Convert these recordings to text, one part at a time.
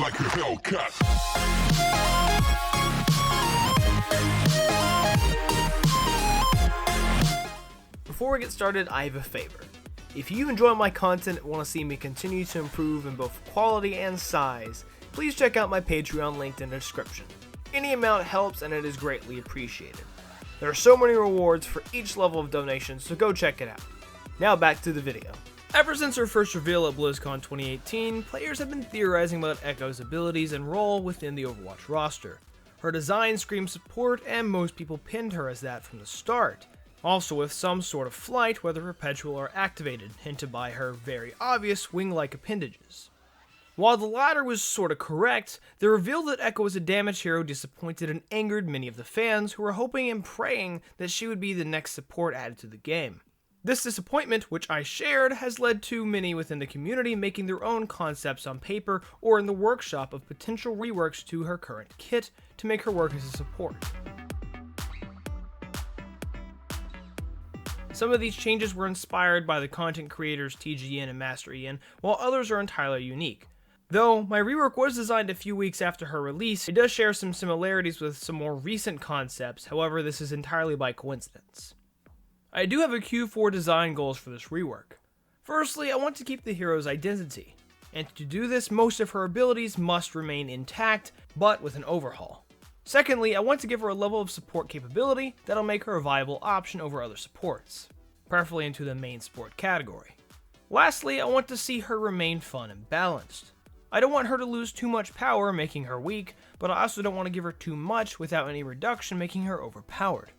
like a Hellcat. Before we get started, I have a favor. If you enjoy my content and want to see me continue to improve in both quality and size, please check out my Patreon linked in the description. Any amount helps and it is greatly appreciated. There are so many rewards for each level of donation, so go check it out. Now back to the video. Ever since her first reveal at BlizzCon 2018, players have been theorizing about Echo's abilities and role within the Overwatch roster. Her design screams support, and most people pinned her as that from the start. Also with some sort of flight, whether perpetual or activated, hinted by her very obvious wing-like appendages. While the latter was sorta correct, the reveal that Echo was a damage hero disappointed and angered many of the fans who were hoping and praying that she would be the next support added to the game. This disappointment, which I shared, has led to many within the community making their own concepts on paper or in the workshop of potential reworks to her current kit to make her work as a support. Some of these changes were inspired by the content creators TGN and Master Ian, while others are entirely unique. Though my rework was designed a few weeks after her release, it does share some similarities with some more recent concepts, however this is entirely by coincidence. I do have a few design goals for this rework. Firstly, I want to keep the hero's identity, and to do this most of her abilities must remain intact, but with an overhaul. Secondly, I want to give her a level of support capability that'll make her a viable option over other supports, preferably into the main support category. Lastly, I want to see her remain fun and balanced. I don't want her to lose too much power, making her weak, but I also don't want to give her too much without any reduction, making her overpowered.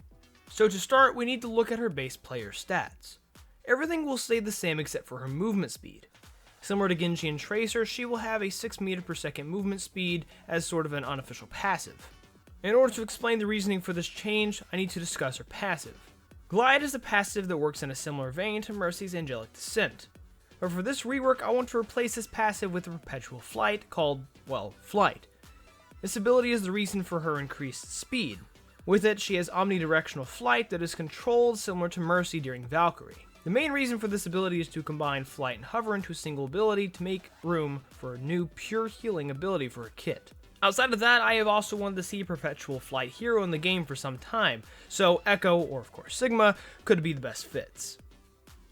So to start, we need to look at her base player stats. Everything will stay the same except for her movement speed. Similar to Genji and Tracer, she will have a 6 meter per second movement speed as sort of an unofficial passive. In order to explain the reasoning for this change, I need to discuss her passive. Glide is a passive that works in a similar vein to Mercy's Angelic Descent. But for this rework, I want to replace this passive with a perpetual flight called, well, Flight. This ability is the reason for her increased speed. With it, she has omnidirectional flight that is controlled similar to Mercy during Valkyrie. The main reason for this ability is to combine flight and hover into a single ability to make room for a new pure healing ability for her kit. Outside of that, I have also wanted to see a perpetual flight hero in the game for some time, so Echo, or of course Sigma, could be the best fits.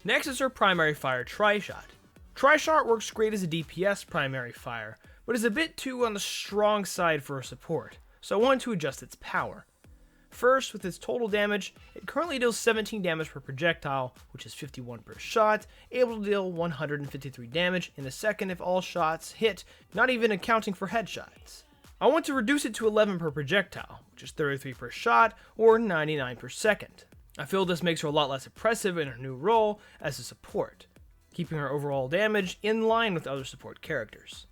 Next is her primary fire Tri-Shot. Tri-Shot works great as a DPS primary fire, but is a bit too on the strong side for a support, so I wanted to adjust its power. First, with its total damage, it currently deals 17 damage per projectile, which is 51 per shot, able to deal 153 damage in a second if all shots hit, not even accounting for headshots. I want to reduce it to 11 per projectile, which is 33 per shot, or 99 per second. I feel this makes her a lot less oppressive in her new role as a support, keeping her overall damage in line with other support characters.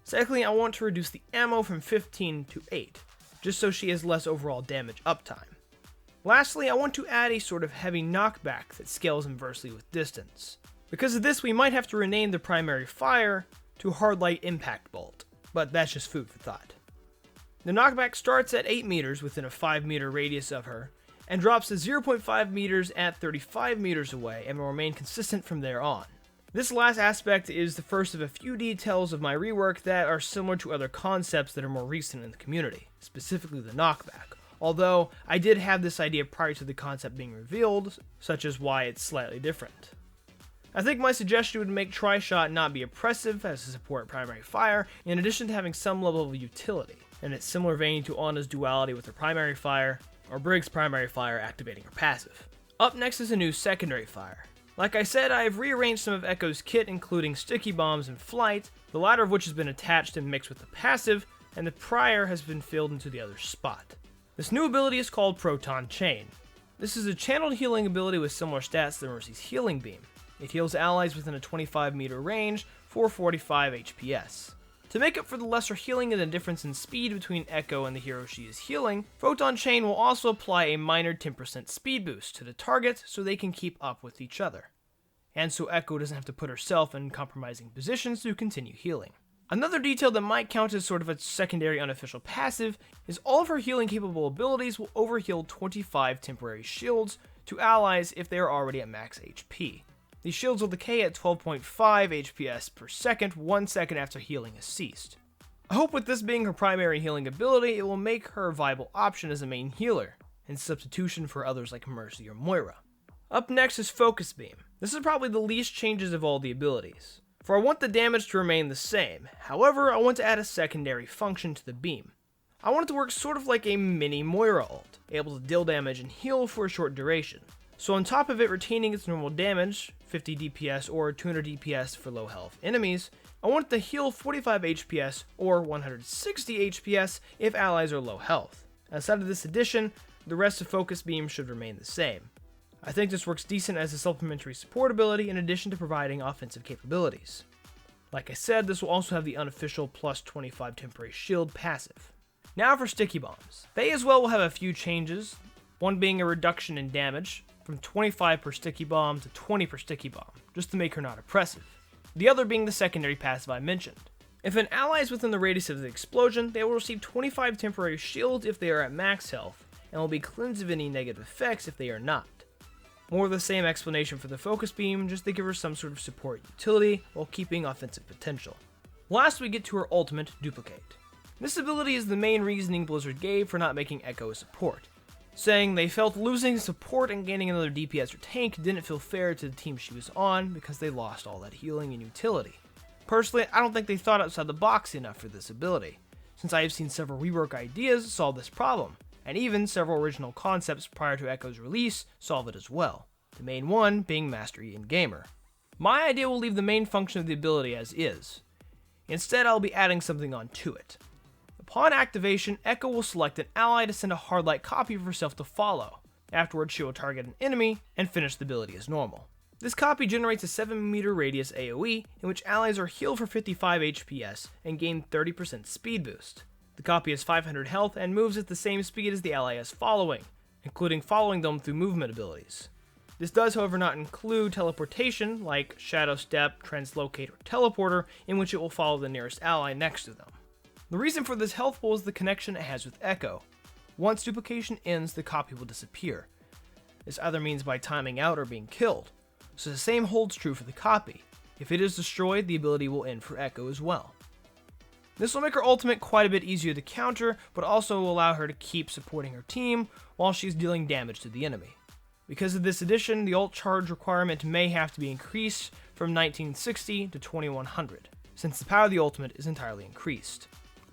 Secondly, I want to reduce the ammo from 15 to 8, just so she has less overall damage uptime. Lastly, I want to add a sort of heavy knockback that scales inversely with distance. Because of this, we might have to rename the primary fire to Hard Light Impact Bolt, but that's just food for thought. The knockback starts at 8 meters within a 5 meter radius of her, and drops to 0.5 meters at 35 meters away and will remain consistent from there on. This last aspect is the first of a few details of my rework that are similar to other concepts that are more recent in the community, specifically the knockback, although I did have this idea prior to the concept being revealed, such as why it's slightly different. I think my suggestion would make Tri-Shot not be oppressive as a support primary fire, in addition to having some level of utility, in its similar vein to Ana's duality with her primary fire, or Briggs' primary fire activating her passive. Up next is a new secondary fire. Like I said, I have rearranged some of Echo's kit, including sticky bombs and flight, the latter of which has been attached and mixed with the passive, and the prior has been filled into the other spot. This new ability is called Proton Chain. This is a channeled healing ability with similar stats to Mercy's Healing Beam. It heals allies within a 25 meter range for 45 HPS. To make up for the lesser healing and the difference in speed between Echo and the hero she is healing, Proton Chain will also apply a minor 10% speed boost to the target so they can keep up with each other. And so Echo doesn't have to put herself in compromising positions to continue healing. Another detail that might count as sort of a secondary unofficial passive is all of her healing capable abilities will overheal 25 temporary shields to allies if they are already at max HP. These shields will decay at 12.5 HPS per second 1 second after healing has ceased. I hope with this being her primary healing ability, it will make her a viable option as a main healer, in substitution for others like Mercy or Moira. Up next is Focus Beam. This is probably the least changes of all the abilities, for I want the damage to remain the same. However, I want to add a secondary function to the beam. I want it to work sort of like a mini Moira ult, able to deal damage and heal for a short duration. So on top of it retaining its normal damage, 50 DPS or 200 DPS for low health enemies, I want it to heal 45 HPS or 160 HPS if allies are low health. Outside of this addition, the rest of Focus Beam should remain the same. I think this works decent as a supplementary support ability in addition to providing offensive capabilities. Like I said, this will also have the unofficial plus 25 temporary shield passive. Now for Sticky Bombs. They as well will have a few changes, one being a reduction in damage, from 25 per Sticky Bomb to 20 per Sticky Bomb, just to make her not oppressive. The other being the secondary passive I mentioned. If an ally is within the radius of the explosion, they will receive 25 temporary shields if they are at max health, and will be cleansed of any negative effects if they are not. More of the same explanation for the Focus Beam, just to give her some sort of support utility while keeping offensive potential. Last we get to her ultimate, Duplicate. This ability is the main reasoning Blizzard gave for not making Echo a support, saying they felt losing support and gaining another DPS or tank didn't feel fair to the team she was on because they lost all that healing and utility. Personally, I don't think they thought outside the box enough for this ability, since I have seen several rework ideas solve this problem, and even several original concepts prior to Echo's release solve it as well, the main one being Mastery in Gamer. My idea will leave the main function of the ability as is. Instead, I'll be adding something onto it. Upon activation, Echo will select an ally to send a hard-light copy of herself to follow. Afterwards, she will target an enemy and finish the ability as normal. This copy generates a 7-meter radius AoE in which allies are healed for 55 HPS and gain 30% speed boost. The copy has 500 health and moves at the same speed as the ally is following, including following them through movement abilities. This does, however, not include teleportation like Shadow Step, Translocate, or Teleporter, in which it will follow the nearest ally next to them. The reason for this health pool is the connection it has with Echo. Once duplication ends, the copy will disappear. This either means by timing out or being killed, so the same holds true for the copy. If it is destroyed, the ability will end for Echo as well. This will make her ultimate quite a bit easier to counter, but also will allow her to keep supporting her team while she's dealing damage to the enemy. Because of this addition, the ult charge requirement may have to be increased from 1960 to 2100, since the power of the ultimate is entirely increased.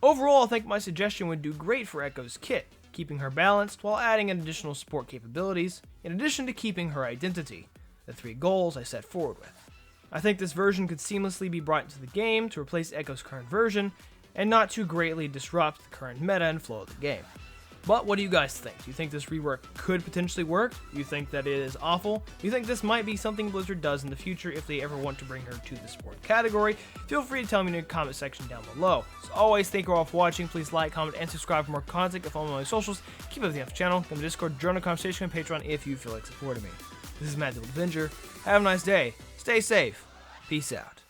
Overall, I think my suggestion would do great for Echo's kit, keeping her balanced while adding in additional support capabilities, in addition to keeping her identity, the 3 goals I set forward with. I think this version could seamlessly be brought into the game to replace Echo's current version, and not too greatly disrupt the current meta and flow of the game. But what do you guys think? Do you think this rework could potentially work? Do you think that it is awful? Do you think this might be something Blizzard does in the future if they ever want to bring her to the sport category? Feel free to tell me in the comment section down below. As always, thank you all for watching. Please like, comment, and subscribe for more content. Follow me on my socials. Keep up the channel. Come to Discord, join the conversation on Patreon if you feel like supporting me. This is EmeraldAvenger. Have a nice day. Stay safe. Peace out.